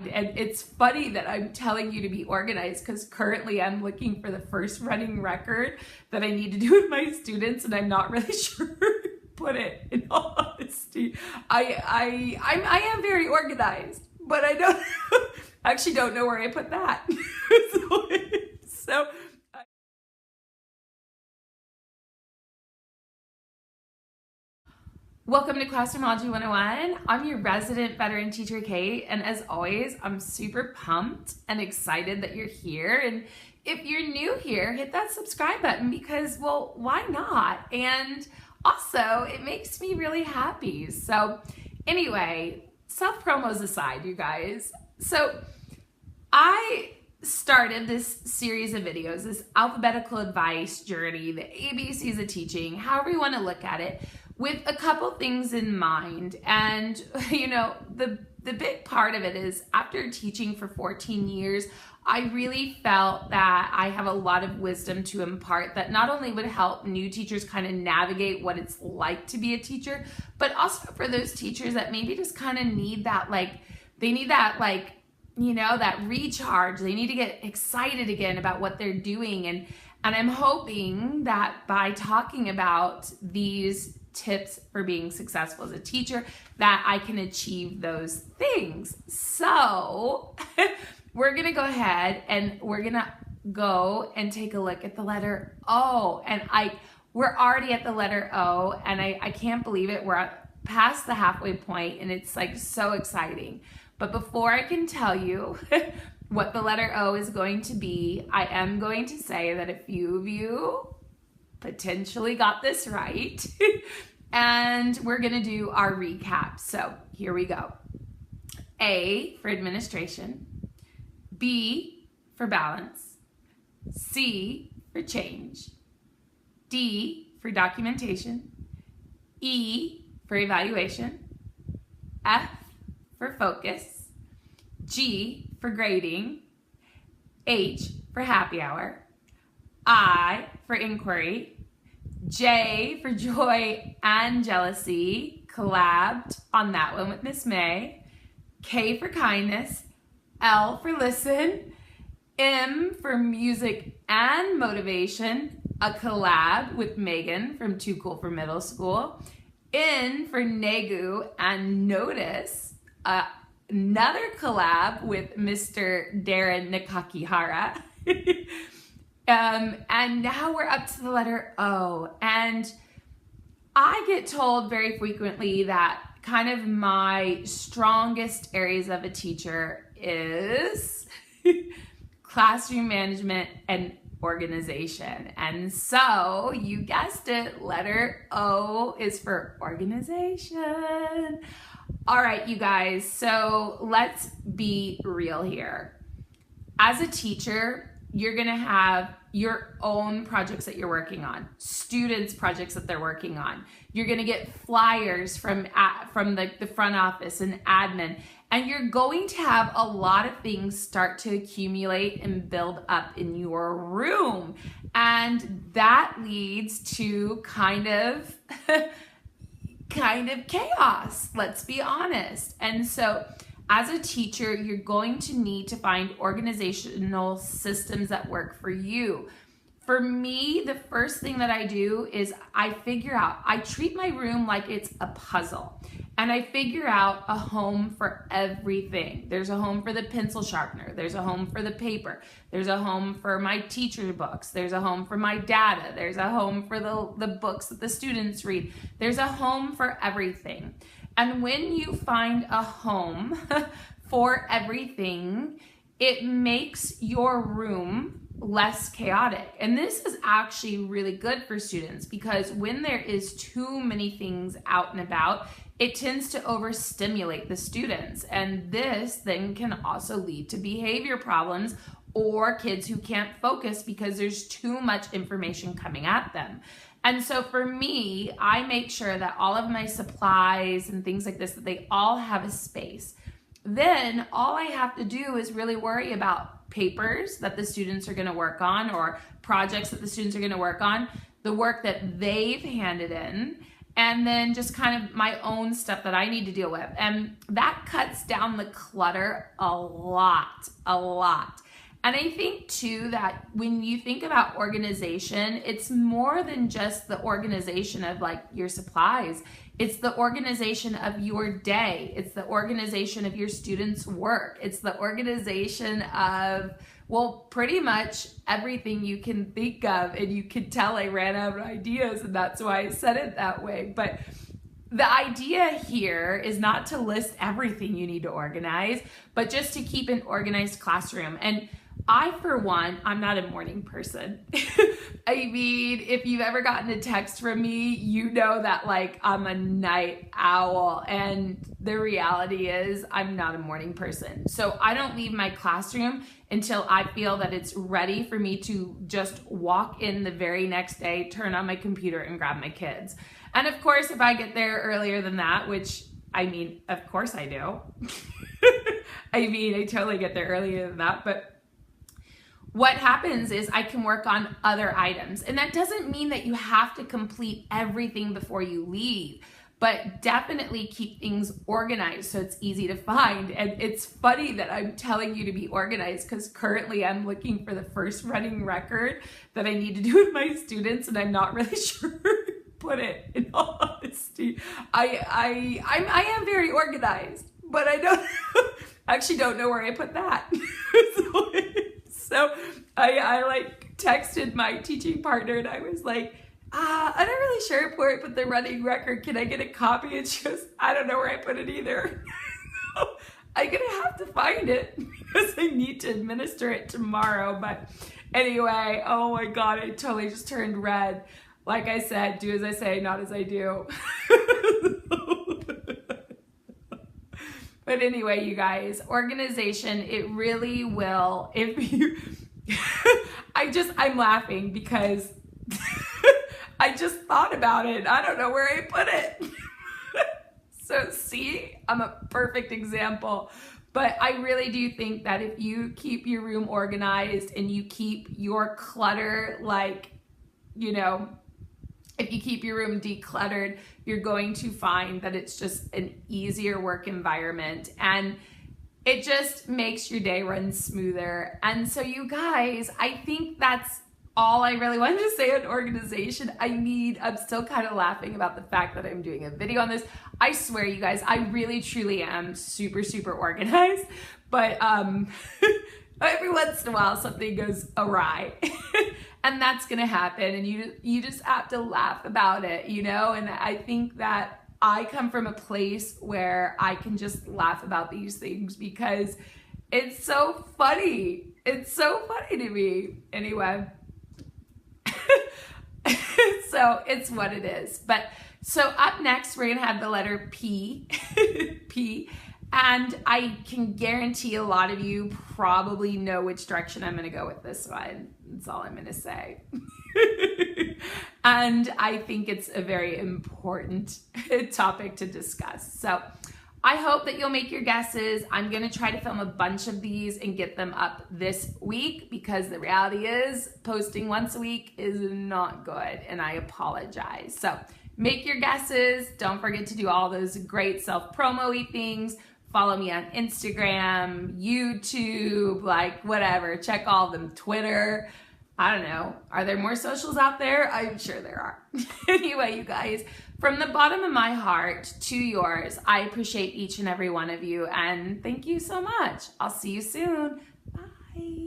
And it's funny that I'm telling you to be organized because currently I'm looking for the first running record that I need to do with my students, and I'm not really sure where to put it, in all honesty. I am very organized, but I don't actually don't know where I put that. so Welcome to Classroomology 101. I'm your resident veteran teacher, Kate, and as always, I'm super pumped and excited that you're here. And if you're new here, hit that subscribe button because, well, why not? And also, it makes me really happy. So anyway, self-promos aside, you guys. So I started this series of videos, this alphabetical advice journey, the ABCs of teaching, however you want to look at it, with a couple things in mind. And you know, the big part of it is after teaching for 14 years, I really felt that I have a lot of wisdom to impart that not only would help new teachers kind of navigate what it's like to be a teacher, but also for those teachers that maybe just kind of need that, they need that, you know, that recharge. They need to get excited again about what they're doing. And I'm hoping that by talking about these tips for being successful as a teacher, that I can achieve those things. So we're gonna go ahead and we're gonna go and take a look at the letter O. And we're already at the letter O, and I can't believe it. We're past the halfway point, and it's like so exciting. But before I can tell you what the letter O is going to be, I am going to say that a few of you potentially got this right. And we're gonna do our recap. So here we go. A for administration, B for balance, C for change, D for documentation, E for evaluation, F for focus, G for grading, H for happy hour, I for inquiry, J for joy and jealousy, collabed on that one with Miss May, K for kindness, L for listen, M for music and motivation, a collab with Megan from Too Cool for Middle School, N for Negu and notice, another collab with Mr. Darren Nakakihara. And now we're up to the letter O. And I get told very frequently that kind of my strongest areas of a teacher is classroom management and organization. And so you guessed it, letter O is for organization. All right, you guys, so let's be real here. As a teacher, you're gonna have your own projects that you're working on, students' projects that they're working on. You're gonna get flyers from the front office and admin, and you're going to have a lot of things start to accumulate and build up in your room. And that leads to kind of chaos, let's be honest. And so as a teacher, you're going to need to find organizational systems that work for you. For me, the first thing that I do is I treat my room like it's a puzzle. And I figure out a home for everything. There's a home for the pencil sharpener. There's a home for the paper. There's a home for my teacher books. There's a home for my data. There's a home for the books that the students read. There's a home for everything. And when you find a home for everything, it makes your room less chaotic. And this is actually really good for students because when there is too many things out and about, it tends to overstimulate the students. And this then can also lead to behavior problems or kids who can't focus because there's too much information coming at them. And so for me, I make sure that all of my supplies and things like this, that they all have a space. Then all I have to do is really worry about papers that the students are gonna work on or projects that the students are gonna work on, the work that they've handed in, and then just kind of my own stuff that I need to deal with. And that cuts down the clutter a lot. And I think too that when you think about organization, it's more than just the organization of like your supplies. It's the organization of your day. It's the organization of your students' work. It's the organization of, well, pretty much everything you can think of. And you can tell I ran out of ideas, and that's why I said it that way. But the idea here is not to list everything you need to organize, but just to keep an organized classroom. And I, for one, I'm not a morning person. I mean, if you've ever gotten a text from me, you know that like I'm a night owl, and the reality is I'm not a morning person. So I don't leave my classroom until I feel that it's ready for me to just walk in the very next day, turn on my computer and grab my kids. And of course, if I get there earlier than that, which I mean, of course I do. I mean, I totally get there earlier than that, but what happens is I can work on other items. And that doesn't mean that you have to complete everything before you leave, but definitely keep things organized so it's easy to find. And it's funny that I'm telling you to be organized because currently I'm looking for the first running record that I need to do with my students, and I'm not really sure where to put it, in all honesty. I am very organized, but I actually don't know where I put that. So I like texted my teaching partner, and I was like, I'm not really sure where I put the running record. Can I get a copy? And she goes, I don't know where I put it either. I'm gonna have to find it because I need to administer it tomorrow. But anyway, oh my God, I totally just turned red. Like I said, do as I say, not as I do. But anyway, you guys, organization, it really will, if you, I'm laughing because I just thought about it. I don't know where I put it. So see, I'm a perfect example. But I really do think that if you keep your room organized and you keep your clutter, like, you know, if you keep your room decluttered, you're going to find that it's just an easier work environment, and it just makes your day run smoother. And so you guys, I think that's all I really wanted to say on organization. I'm still kind of laughing about the fact that I'm doing a video on this. I swear, you guys, I really truly am super, super organized, but every once in a while something goes awry. And that's gonna happen, and you just have to laugh about it, you know? And I think that I come from a place where I can just laugh about these things because it's so funny. It's so funny to me. Anyway, so it's what it is. But so up next, we're gonna have the letter P, P. And I can guarantee a lot of you probably know which direction I'm going to go with this one. That's all I'm going to say. And I think it's a very important topic to discuss. So I hope that you'll make your guesses. I'm going to try to film a bunch of these and get them up this week, because the reality is posting once a week is not good, and I apologize. So make your guesses. Don't forget to do all those great self-promo-y things. Follow me on Instagram, YouTube, like whatever. Check all of them, Twitter. I don't know. Are there more socials out there? I'm sure there are. Anyway, you guys, from the bottom of my heart to yours, I appreciate each and every one of you. And thank you so much. I'll see you soon. Bye.